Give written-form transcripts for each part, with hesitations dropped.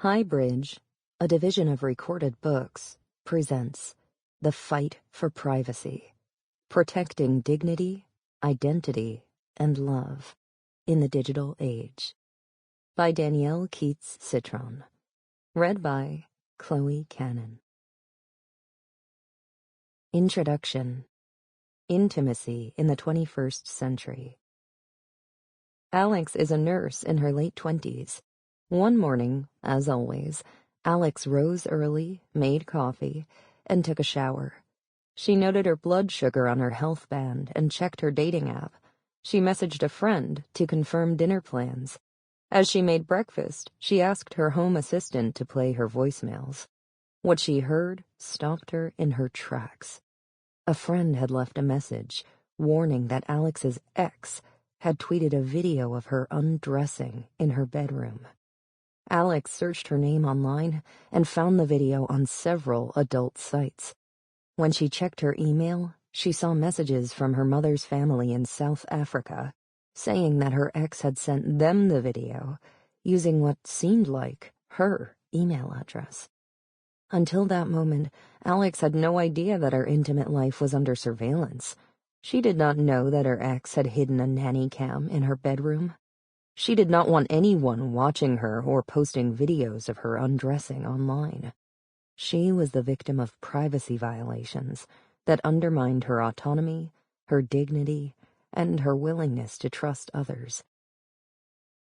Highbridge, a division of Recorded Books, presents The Fight for Privacy, Protecting Dignity, Identity, and Love in the Digital Age, by Danielle Citron. Read by Chloe Cannon. Introduction. Intimacy in the 21st Century. Alex is a nurse in her late 20s. One morning, as always, Alex rose early, made coffee, and took a shower. She noted her blood sugar on her health band and checked her dating app. She messaged a friend to confirm dinner plans. As she made breakfast, she asked her home assistant to play her voicemails. What she heard stopped her in her tracks. A friend had left a message warning that Alex's ex had tweeted a video of her undressing in her bedroom. Alex searched her name online and found the video on several adult sites. When she checked her email, she saw messages from her mother's family in South Africa saying that her ex had sent them the video using what seemed like her email address. Until that moment, Alex had no idea that her intimate life was under surveillance. She did not know that her ex had hidden a nanny cam in her bedroom. She did not want anyone watching her or posting videos of her undressing online. She was the victim of privacy violations that undermined her autonomy, her dignity, and her willingness to trust others.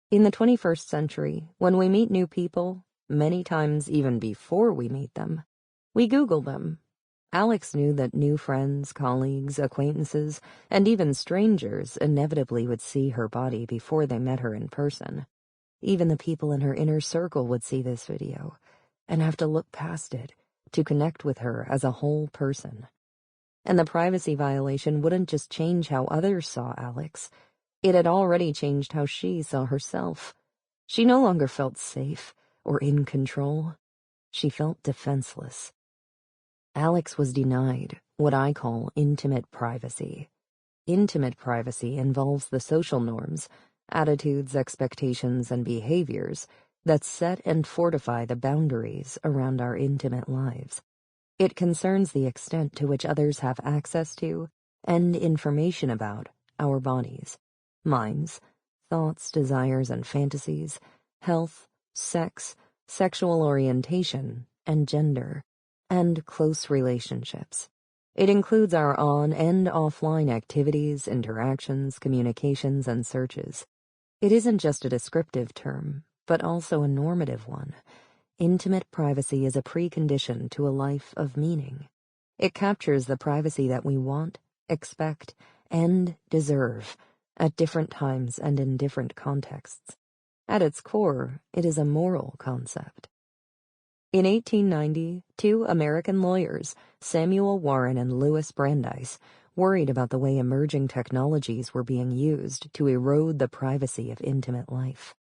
In the 21st century, when we meet new people, many times even before we meet them, we Google them. Alex knew that new friends, colleagues, acquaintances, and even strangers inevitably would see her body before they met her in person. Even the people in her inner circle would see this video and have to look past it to connect with her as a whole person. And the privacy violation wouldn't just change how others saw Alex. It had already changed how she saw herself. She no longer felt safe or in control. She felt defenseless. Alex was denied what I call intimate privacy. Intimate privacy involves the social norms, attitudes, expectations, and behaviors that set and fortify the boundaries around our intimate lives. It concerns the extent to which others have access to and information about our bodies, minds, thoughts, desires, and fantasies, health, sex, sexual orientation, and gender, and close relationships. It includes our on- and offline activities, interactions, communications, and searches. It isn't just a descriptive term, but also a normative one. Intimate privacy is a precondition to a life of meaning. It captures the privacy that we want, expect, and deserve at different times and in different contexts. At its core, it is a moral concept. In 1890, two American lawyers, Samuel Warren and Louis Brandeis, worried about the way emerging technologies were being used to erode the privacy of intimate life.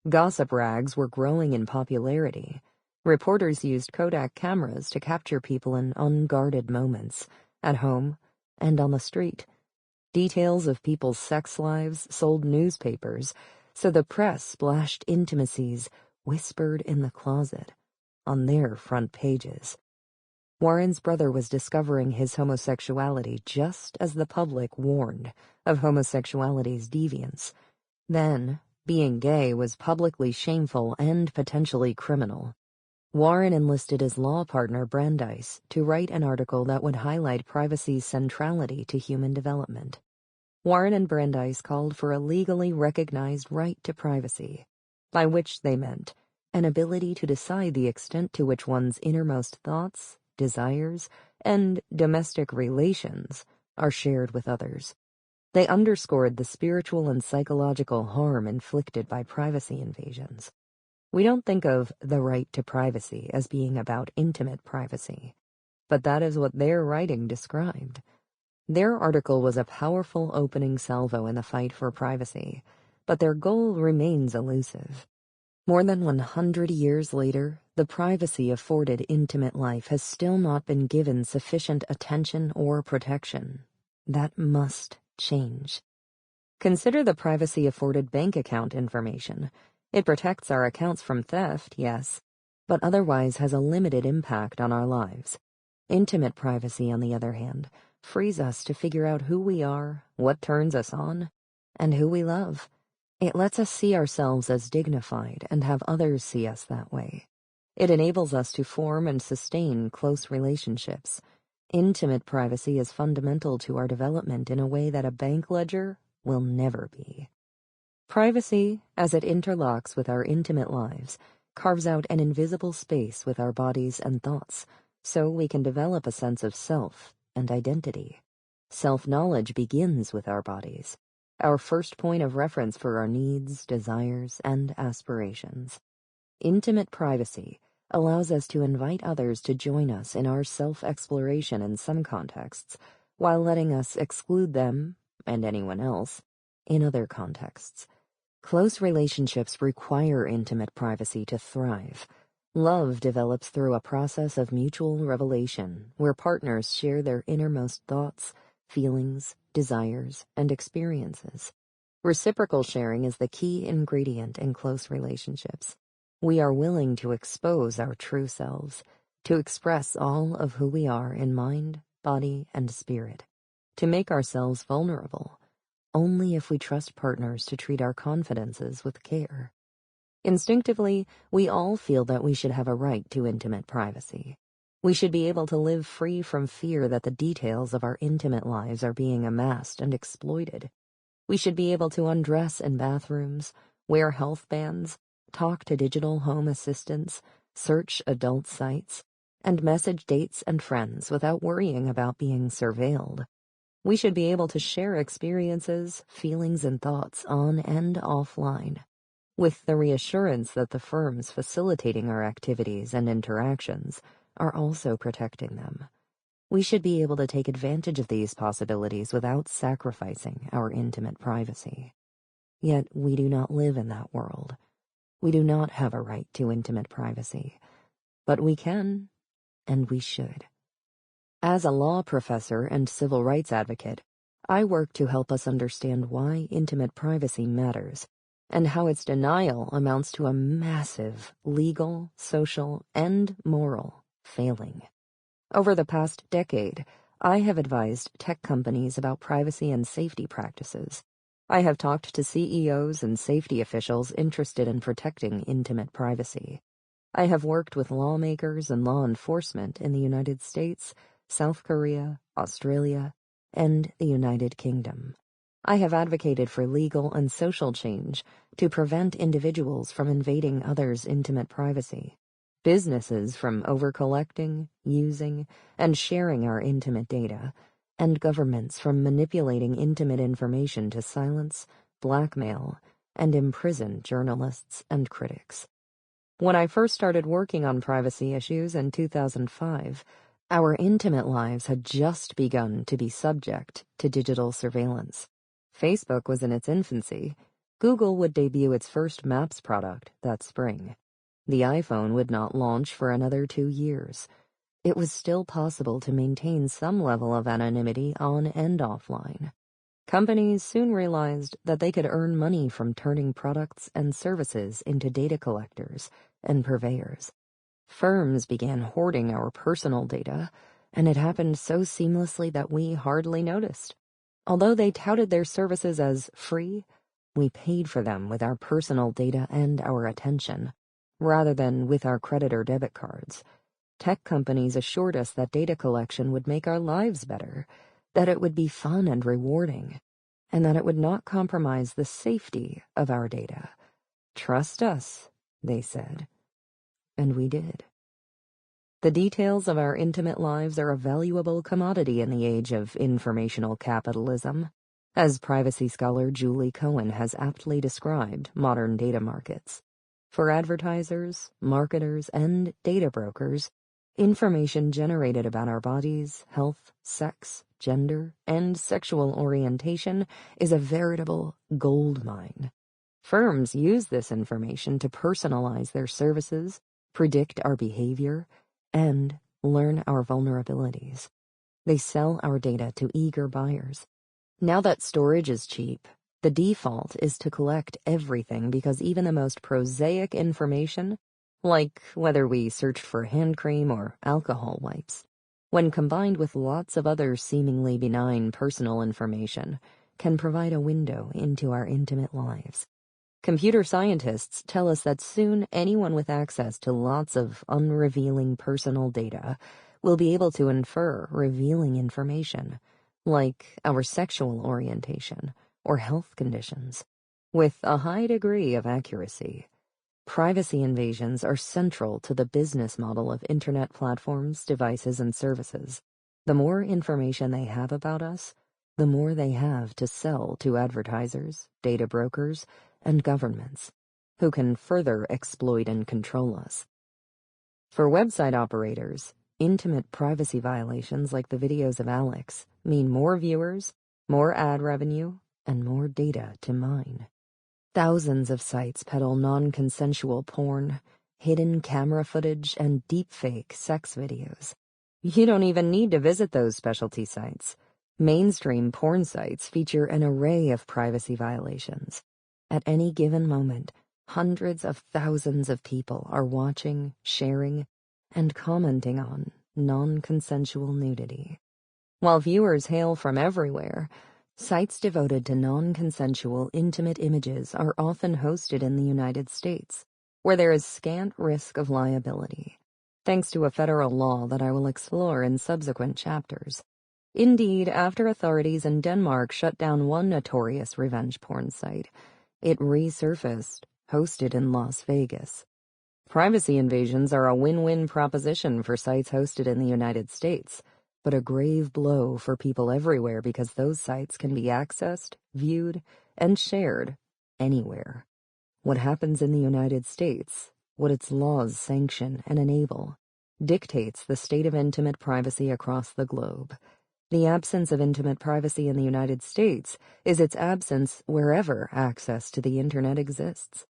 Gossip rags were growing in popularity. Reporters used Kodak cameras to capture people in unguarded moments, at home and on the street. Details of people's sex lives sold newspapers, so the press splashed intimacies whispered in the closet on their front pages. Warren's brother was discovering his homosexuality just as the public warned of homosexuality's deviance. Then, being gay was publicly shameful and potentially criminal. Warren enlisted his law partner Brandeis to write an article that would highlight privacy's centrality to human development. Warren and Brandeis called for a legally recognized right to privacy, by which they meant an ability to decide the extent to which one's innermost thoughts, desires, and domestic relations are shared with others. They underscored the spiritual and psychological harm inflicted by privacy invasions. We don't think of the right to privacy as being about intimate privacy, but that is what their writing described. Their article was a powerful opening salvo in the fight for privacy, but their goal remains elusive. More than 100 years later, the privacy afforded intimate life has still not been given sufficient attention or protection. That must change. Consider the privacy afforded bank account information. It protects our accounts from theft, yes, but otherwise has a limited impact on our lives. Intimate privacy, on the other hand, frees us to figure out who we are, what turns us on, and who we love. It lets us see ourselves as dignified and have others see us that way. It enables us to form and sustain close relationships. Intimate privacy is fundamental to our development in a way that a bank ledger will never be. Privacy, as it interlocks with our intimate lives, carves out an invisible space with our bodies and thoughts, so we can develop a sense of self and identity. Self-knowledge begins with our bodies, our first point of reference for our needs, desires, and aspirations. Intimate privacy allows us to invite others to join us in our self-exploration in some contexts, while letting us exclude them, and anyone else, in other contexts. Close relationships require intimate privacy to thrive. Love develops through a process of mutual revelation, where partners share their innermost thoughts, feelings, desires, and experiences. Reciprocal sharing is the key ingredient in close relationships. We are willing to expose our true selves, to express all of who we are in mind, body, and spirit, to make ourselves vulnerable, only if we trust partners to treat our confidences with care. Instinctively, we all feel that we should have a right to intimate privacy. We should be able to live free from fear that the details of our intimate lives are being amassed and exploited. We should be able to undress in bathrooms, wear health bands, talk to digital home assistants, search adult sites, and message dates and friends without worrying about being surveilled. We should be able to share experiences, feelings, and thoughts on and offline, with the reassurance that the firms facilitating our activities and interactions are also protecting them. We should be able to take advantage of these possibilities without sacrificing our intimate privacy. Yet we do not live in that world. We do not have a right to intimate privacy, but we can, and we should. As a law professor and civil rights advocate, I work to help us understand why intimate privacy matters, and how its denial amounts to a massive legal, social, and moral failing. Over the past decade, I have advised tech companies about privacy and safety practices. I have talked to CEOs and safety officials interested in protecting intimate privacy. I have worked with lawmakers and law enforcement in the United States, South Korea, Australia, and the United Kingdom. I have advocated for legal and social change to prevent individuals from invading others' intimate privacy, businesses from over-collecting, using, and sharing our intimate data, and governments from manipulating intimate information to silence, blackmail, and imprison journalists and critics. When I first started working on privacy issues in 2005, our intimate lives had just begun to be subject to digital surveillance. Facebook was in its infancy. Google would debut its first Maps product that spring. The iPhone would not launch for another 2 years. It was still possible to maintain some level of anonymity on and offline. Companies soon realized that they could earn money from turning products and services into data collectors and purveyors. Firms began hoarding our personal data, and it happened so seamlessly that we hardly noticed. Although they touted their services as free, we paid for them with our personal data and our attention, rather than with our credit or debit cards. Tech companies assured us that data collection would make our lives better, that it would be fun and rewarding, and that it would not compromise the safety of our data. Trust us, they said. And we did. The details of our intimate lives are a valuable commodity in the age of informational capitalism, as privacy scholar Julie Cohen has aptly described modern data markets. For advertisers, marketers, and data brokers, information generated about our bodies, health, sex, gender, and sexual orientation is a veritable gold mine. Firms use this information to personalize their services, predict our behavior, and learn our vulnerabilities. They sell our data to eager buyers. Now that storage is cheap, the default is to collect everything because even the most prosaic information, like whether we searched for hand cream or alcohol wipes, when combined with lots of other seemingly benign personal information, can provide a window into our intimate lives. Computer scientists tell us that soon anyone with access to lots of unrevealing personal data will be able to infer revealing information, like our sexual orientation or health conditions, with a high degree of accuracy. Privacy invasions are central to the business model of internet platforms, devices, and services. The more information they have about us, the more they have to sell to advertisers, data brokers, and governments, who can further exploit and control us. For website operators, intimate privacy violations like the videos of Alex mean more viewers, more ad revenue, and more data to mine. Thousands of sites peddle non-consensual porn, hidden camera footage, and deepfake sex videos. You don't even need to visit those specialty sites. Mainstream porn sites feature an array of privacy violations. At any given moment, hundreds of thousands of people are watching, sharing, and commenting on non-consensual nudity. While viewers hail from everywhere, sites devoted to non-consensual intimate images are often hosted in the United States, where there is scant risk of liability, thanks to a federal law that I will explore in subsequent chapters. Indeed, after authorities in Denmark shut down one notorious revenge porn site, it resurfaced, hosted in Las Vegas. Privacy invasions are a win-win proposition for sites hosted in the United States, but a grave blow for people everywhere because those sites can be accessed, viewed, and shared anywhere. What happens in the United States, what its laws sanction and enable, dictates the state of intimate privacy across the globe. The absence of intimate privacy in the United States is its absence wherever access to the internet exists.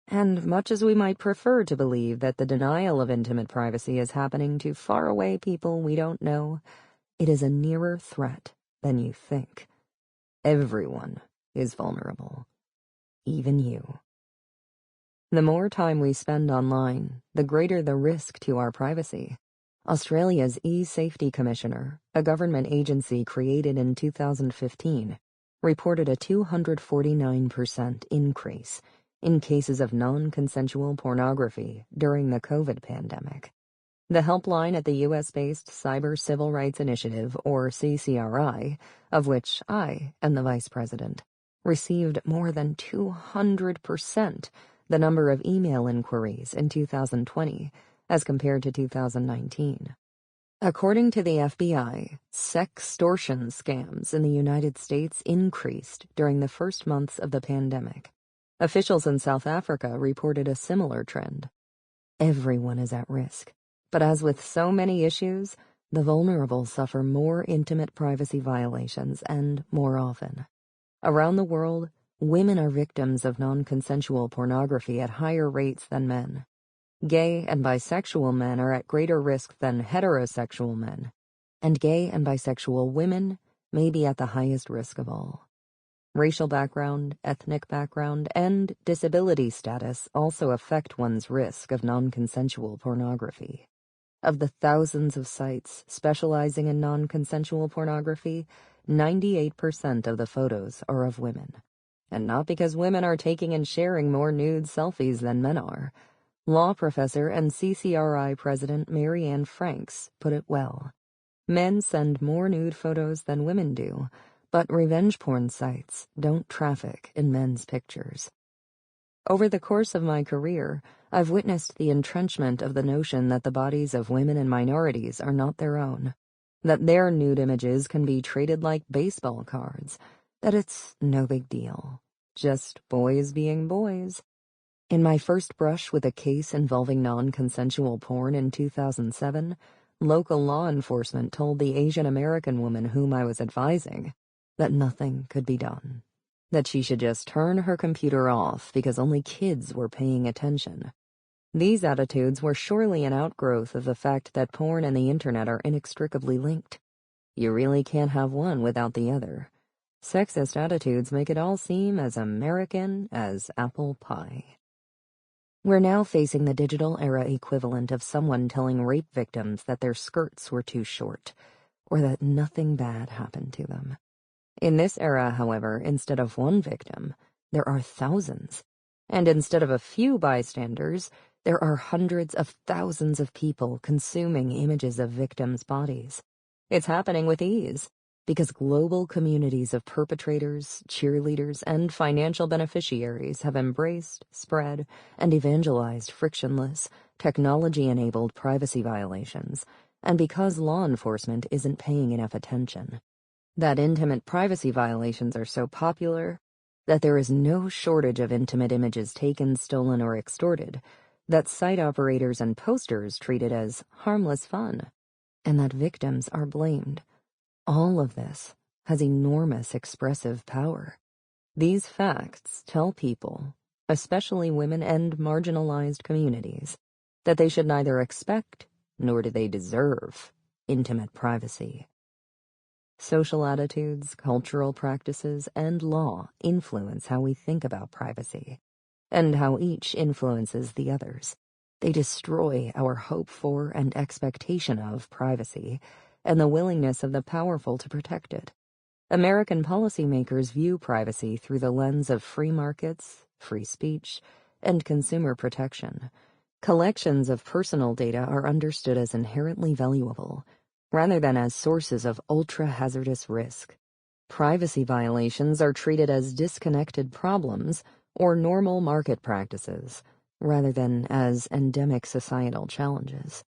And much as we might prefer to believe that the denial of intimate privacy is happening to faraway people we don't know, it is a nearer threat than you think. Everyone is vulnerable, even you. The more time we spend online, the greater the risk to our privacy. Australia's E-Safety Commissioner, a government agency created in 2015, reported a 249% increase in cases of non-consensual pornography during the COVID pandemic. The helpline at the U.S.-based Cyber Civil Rights Initiative, or CCRI, of which I am the vice president, received more than 200% the number of email inquiries in 2020 as compared to 2019. According to the FBI, sextortion scams in the United States increased during the first months of the pandemic. Officials in South Africa reported a similar trend. Everyone is at risk, but as with so many issues, the vulnerable suffer more intimate privacy violations and more often. Around the world, women are victims of non-consensual pornography at higher rates than men. Gay and bisexual men are at greater risk than heterosexual men, and gay and bisexual women may be at the highest risk of all. Racial background, ethnic background, and disability status also affect one's risk of non-consensual pornography. Of the thousands of sites specializing in non-consensual pornography, 98% of the photos are of women. And not because women are taking and sharing more nude selfies than men are. Law professor and CCRI president Mary Ann Franks put it well. Men send more nude photos than women do, but revenge porn sites don't traffic in men's pictures. Over the course of my career, I've witnessed the entrenchment of the notion that the bodies of women and minorities are not their own, that their nude images can be traded like baseball cards, that it's no big deal, just boys being boys. In my first brush with a case involving non-consensual porn in 2007, local law enforcement told the Asian American woman whom I was advising that nothing could be done, that she should just turn her computer off because only kids were paying attention. These attitudes were surely an outgrowth of the fact that porn and the internet are inextricably linked. You really can't have one without the other. Sexist attitudes make it all seem as American as apple pie. We're now facing the digital era equivalent of someone telling rape victims that their skirts were too short, or that nothing bad happened to them. In this era, however, instead of one victim, there are thousands. And instead of a few bystanders, there are hundreds of thousands of people consuming images of victims' bodies. It's happening with ease, because global communities of perpetrators, cheerleaders, and financial beneficiaries have embraced, spread, and evangelized frictionless, technology-enabled privacy violations, and because law enforcement isn't paying enough attention. That intimate privacy violations are so popular that there is no shortage of intimate images taken, stolen, or extorted, that site operators and posters treat it as harmless fun, and that victims are blamed. All of this has enormous expressive power. These facts tell people, especially women and marginalized communities, that they should neither expect nor do they deserve intimate privacy. Social attitudes, cultural practices, and law influence how we think about privacy, and how each influences the others. They destroy our hope for and expectation of privacy, and the willingness of the powerful to protect it. American policymakers view privacy through the lens of free markets, free speech, and consumer protection. Collections of personal data are understood as inherently valuable, rather than as sources of ultra-hazardous risk. Privacy violations are treated as disconnected problems or normal market practices, rather than as endemic societal challenges.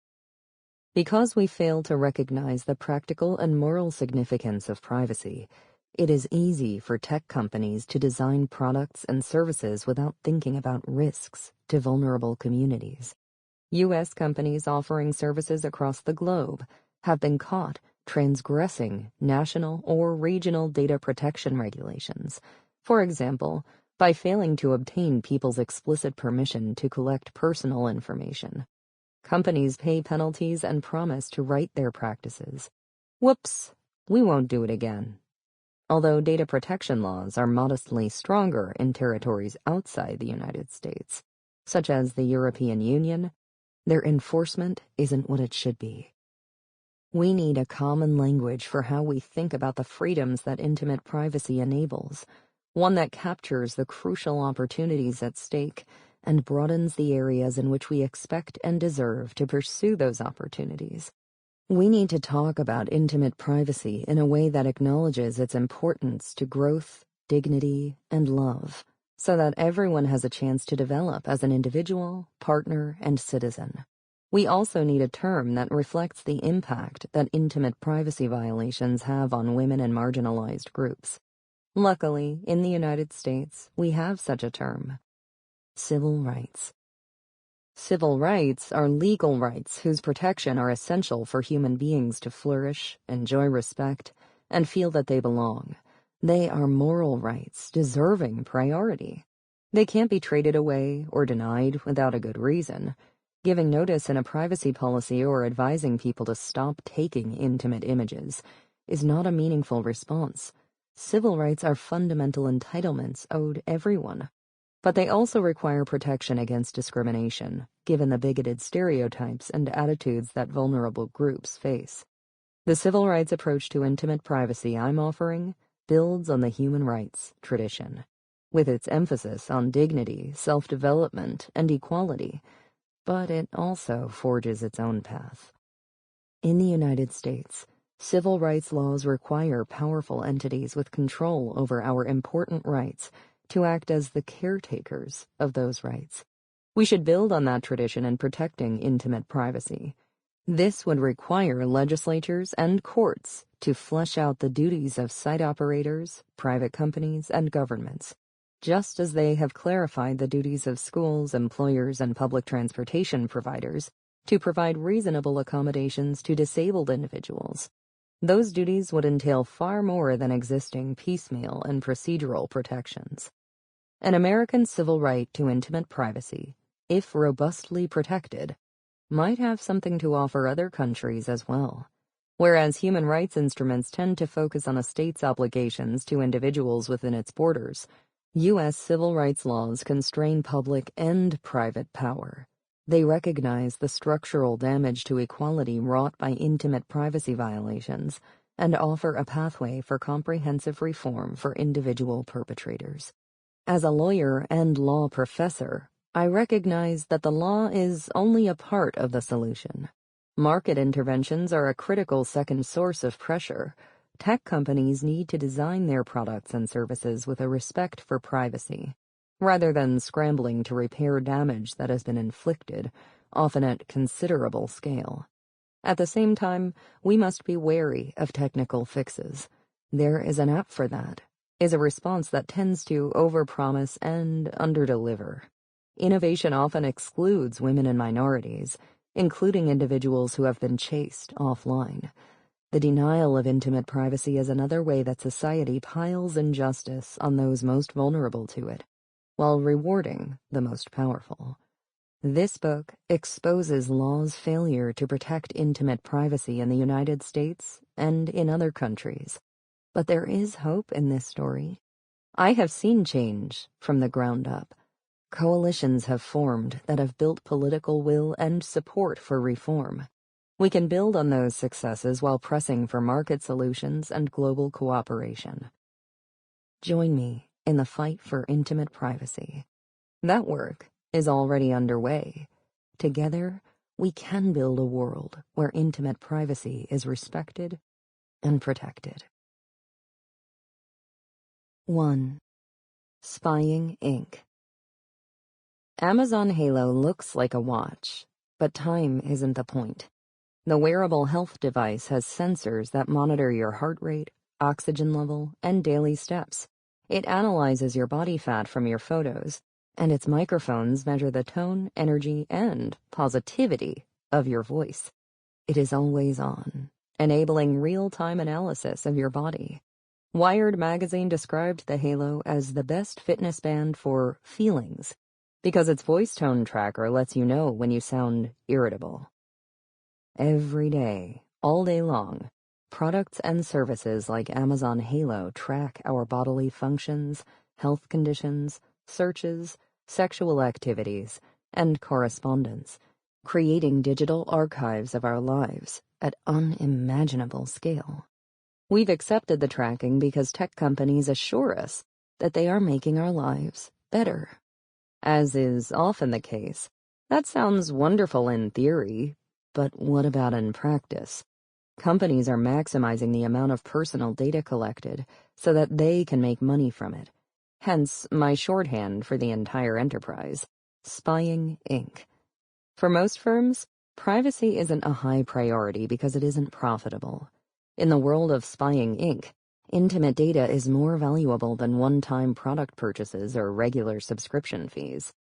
Because we fail to recognize the practical and moral significance of privacy, it is easy for tech companies to design products and services without thinking about risks to vulnerable communities. U.S. companies offering services across the globe have been caught transgressing national or regional data protection regulations, for example, by failing to obtain people's explicit permission to collect personal information. Companies pay penalties and promise to right their practices. Whoops, we won't do it again. Although data protection laws are modestly stronger in territories outside the United States, such as the European Union, their enforcement isn't what it should be. We need a common language for how we think about the freedoms that intimate privacy enables, one that captures the crucial opportunities at stake and broadens the areas in which we expect and deserve to pursue those opportunities. We need to talk about intimate privacy in a way that acknowledges its importance to growth, dignity, and love, so that everyone has a chance to develop as an individual, partner, and citizen. We also need a term that reflects the impact that intimate privacy violations have on women and marginalized groups. Luckily, in the United States, we have such a term: civil rights. Civil rights are legal rights whose protection are essential for human beings to flourish, enjoy respect, and feel that they belong. They are moral rights deserving priority. They can't be traded away or denied without a good reason. Giving notice in a privacy policy or advising people to stop taking intimate images is not a meaningful response. Civil rights are fundamental entitlements owed everyone. But they also require protection against discrimination, given the bigoted stereotypes and attitudes that vulnerable groups face. The civil rights approach to intimate privacy I'm offering builds on the human rights tradition, with its emphasis on dignity, self-development, and equality, but it also forges its own path. In the United States, civil rights laws require powerful entities with control over our important rights to act as the caretakers of those rights. We should build on that tradition in protecting intimate privacy. This would require legislatures and courts to flesh out the duties of site operators, private companies, and governments, just as they have clarified the duties of schools, employers, and public transportation providers to provide reasonable accommodations to disabled individuals. Those duties would entail far more than existing piecemeal and procedural protections. An American civil right to intimate privacy, if robustly protected, might have something to offer other countries as well. Whereas human rights instruments tend to focus on a state's obligations to individuals within its borders, U.S. civil rights laws constrain public and private power. They recognize the structural damage to equality wrought by intimate privacy violations and offer a pathway for comprehensive reform for individual perpetrators. As a lawyer and law professor, I recognize that the law is only a part of the solution. Market interventions are a critical second source of pressure. Tech companies need to design their products and services with a respect for privacy, rather than scrambling to repair damage that has been inflicted, often at considerable scale. At the same time, we must be wary of technical fixes. There is an app for that, is a response that tends to overpromise and underdeliver. Innovation often excludes women and minorities, including individuals who have been chased offline. The denial of intimate privacy is another way that society piles injustice on those most vulnerable to it, while rewarding the most powerful. This book exposes law's failure to protect intimate privacy in the United States and in other countries. But there is hope in this story. I have seen change from the ground up. Coalitions have formed that have built political will and support for reform. We can build on those successes while pressing for market solutions and global cooperation. Join me in the fight for intimate privacy. That work is already underway. Together, we can build a world where intimate privacy is respected and protected. 1. Spying Inc. Amazon Halo looks like a watch, but time isn't the point. The wearable health device has sensors that monitor your heart rate, oxygen level, and daily steps. It analyzes your body fat from your photos, and its microphones measure the tone, energy, and positivity of your voice. It is always on, enabling real-time analysis of your body. Wired magazine described the Halo as the best fitness band for feelings, because its voice tone tracker lets you know when you sound irritable. Every day, all day long, products and services like Amazon Halo track our bodily functions, health conditions, searches, sexual activities, and correspondence, creating digital archives of our lives at unimaginable scale. We've accepted the tracking because tech companies assure us that they are making our lives better. As is often the case, that sounds wonderful in theory, but what about in practice? Companies are maximizing the amount of personal data collected so that they can make money from it. Hence, my shorthand for the entire enterprise, Spying Inc. For most firms, privacy isn't a high priority because it isn't profitable. In the world of Spying Inc., intimate data is more valuable than one-time product purchases or regular subscription fees.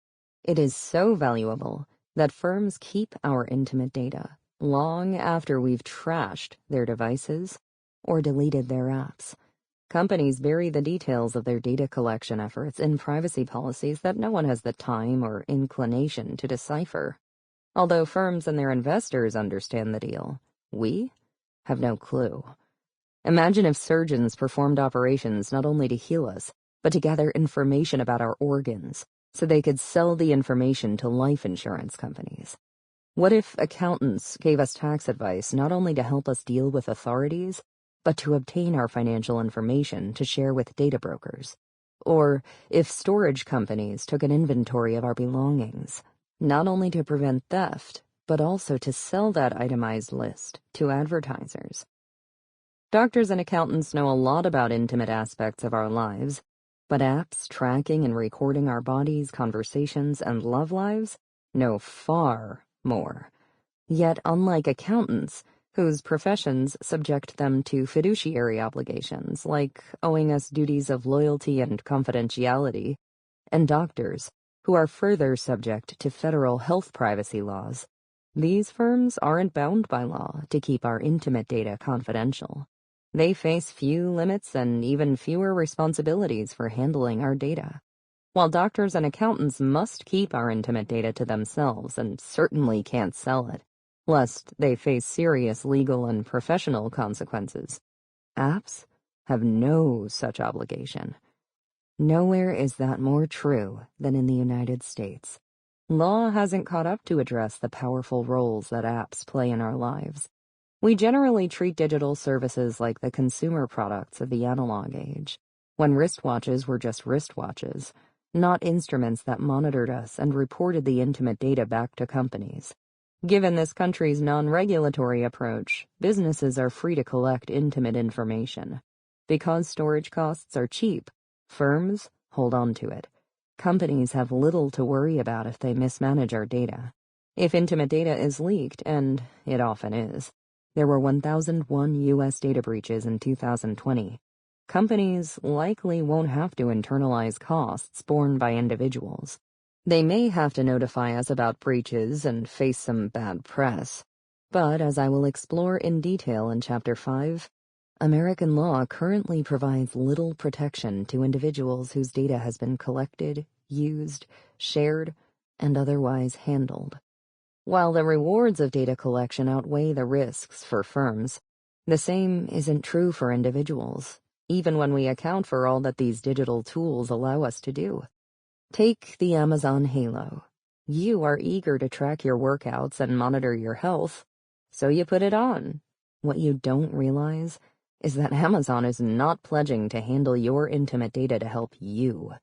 It is so valuable that firms keep our intimate data long after we've trashed their devices or deleted their apps. Companies bury the details of their data collection efforts in privacy policies that no one has the time or inclination to decipher. Although firms and their investors understand the deal, we have no clue. Imagine if surgeons performed operations not only to heal us, but to gather information about our organs, so they could sell the information to life insurance companies. What if accountants gave us tax advice not only to help us deal with authorities, but to obtain our financial information to share with data brokers? Or if storage companies took an inventory of our belongings, not only to prevent theft, but also to sell that itemized list to advertisers? Doctors and accountants know a lot about intimate aspects of our lives, but apps tracking and recording our bodies, conversations, and love lives know far more. Yet, unlike accountants, whose professions subject them to fiduciary obligations, like owing us duties of loyalty and confidentiality, and doctors, who are further subject to federal health privacy laws, these firms aren't bound by law to keep our intimate data confidential. They face few limits and even fewer responsibilities for handling our data. While doctors and accountants must keep our intimate data to themselves and certainly can't sell it, lest they face serious legal and professional consequences, apps have no such obligation. Nowhere is that more true than in the United States. Law hasn't caught up to address the powerful roles that apps play in our lives. We generally treat digital services like the consumer products of the analog age, when wristwatches were just wristwatches, not instruments that monitored us and reported the intimate data back to companies. Given this country's non-regulatory approach, businesses are free to collect intimate information. Because storage costs are cheap, firms hold on to it. Companies have little to worry about if they mismanage our data. If intimate data is leaked, and it often is, there were 1,001 U.S. data breaches in 2020. Companies likely won't have to internalize costs borne by individuals. They may have to notify us about breaches and face some bad press. But as I will explore in detail in Chapter 5, American law currently provides little protection to individuals whose data has been collected, used, shared, and otherwise handled. While the rewards of data collection outweigh the risks for firms, the same isn't true for individuals, even when we account for all that these digital tools allow us to do. Take the Amazon Halo. You are eager to track your workouts and monitor your health, so you put it on. What you don't realize is that Amazon is not pledging to handle your intimate data to help you.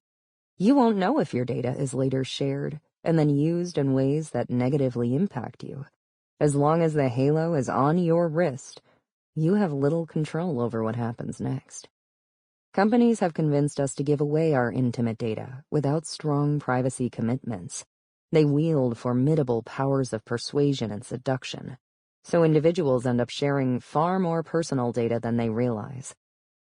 You won't know if your data is later shared and then used in ways that negatively impact you. As long as the halo is on your wrist, you have little control over what happens next. Companies have convinced us to give away our intimate data without strong privacy commitments. They wield formidable powers of persuasion and seduction, so individuals end up sharing far more personal data than they realize.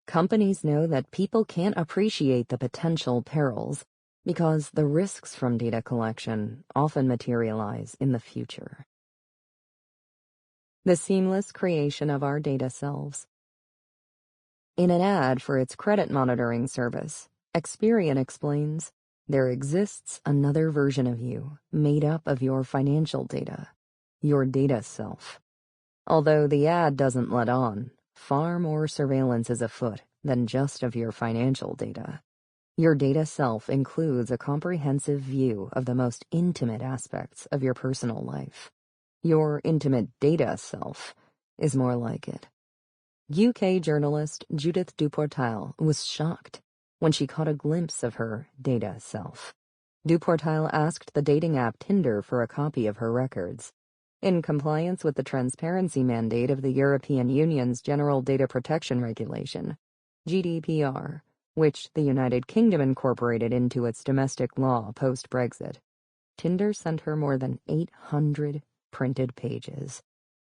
Companies know that people can't appreciate the potential perils because the risks from data collection often materialize in the future. The seamless creation of our data selves. In an ad for its credit monitoring service, Experian explains, there exists another version of you made up of your financial data, your data self. Although the ad doesn't let on, far more surveillance is afoot than just of your financial data. Your data self includes a comprehensive view of the most intimate aspects of your personal life. Your intimate data self is more like it. UK journalist Judith Duportal was shocked when she caught a glimpse of her data self. Duportal asked the dating app Tinder for a copy of her records. In compliance with the transparency mandate of the European Union's General Data Protection Regulation, GDPR, which the United Kingdom incorporated into its domestic law post-Brexit, Tinder sent her more than 800 printed pages.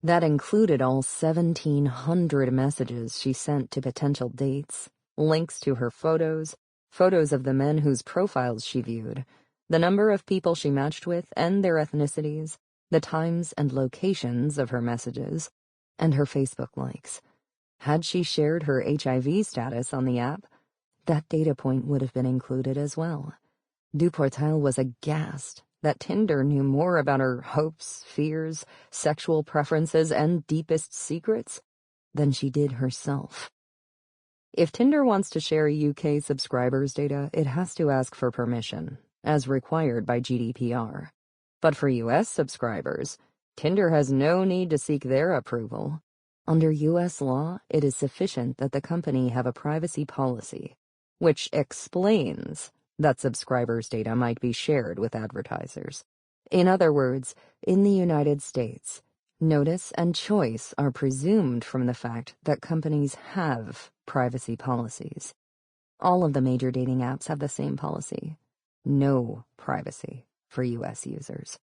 That included all 1,700 messages she sent to potential dates, links to her photos of the men whose profiles she viewed, the number of people she matched with and their ethnicities, the times and locations of her messages, and her Facebook likes. Had she shared her HIV status on the app, that data point would have been included as well. Duportal was aghast that Tinder knew more about her hopes, fears, sexual preferences, and deepest secrets than she did herself. If Tinder wants to share UK subscribers' data, it has to ask for permission, as required by GDPR. But for US subscribers, Tinder has no need to seek their approval. Under US law, it is sufficient that the company have a privacy policy, which explains that subscribers' data might be shared with advertisers. In other words, in the United States, notice and choice are presumed from the fact that companies have privacy policies. All of the major dating apps have the same policy. No privacy for U.S. users.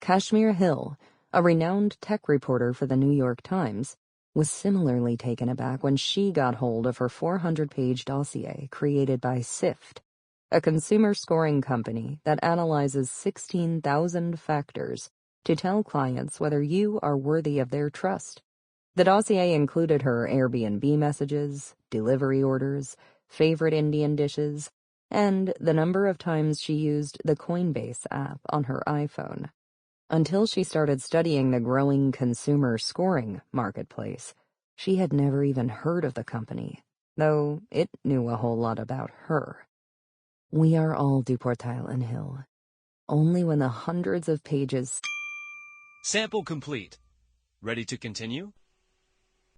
Kashmir Hill, a renowned tech reporter for the New York Times, was similarly taken aback when she got hold of her 400-page dossier created by Sift, a consumer scoring company that analyzes 16,000 factors to tell clients whether you are worthy of their trust. The dossier included her Airbnb messages, delivery orders, favorite Indian dishes, and the number of times she used the Coinbase app on her iPhone. Until she started studying the growing consumer scoring marketplace, she had never even heard of the company, though it knew a whole lot about her. We are all Duportile and Hill. Only when the hundreds of pages... Sample complete. Ready to continue?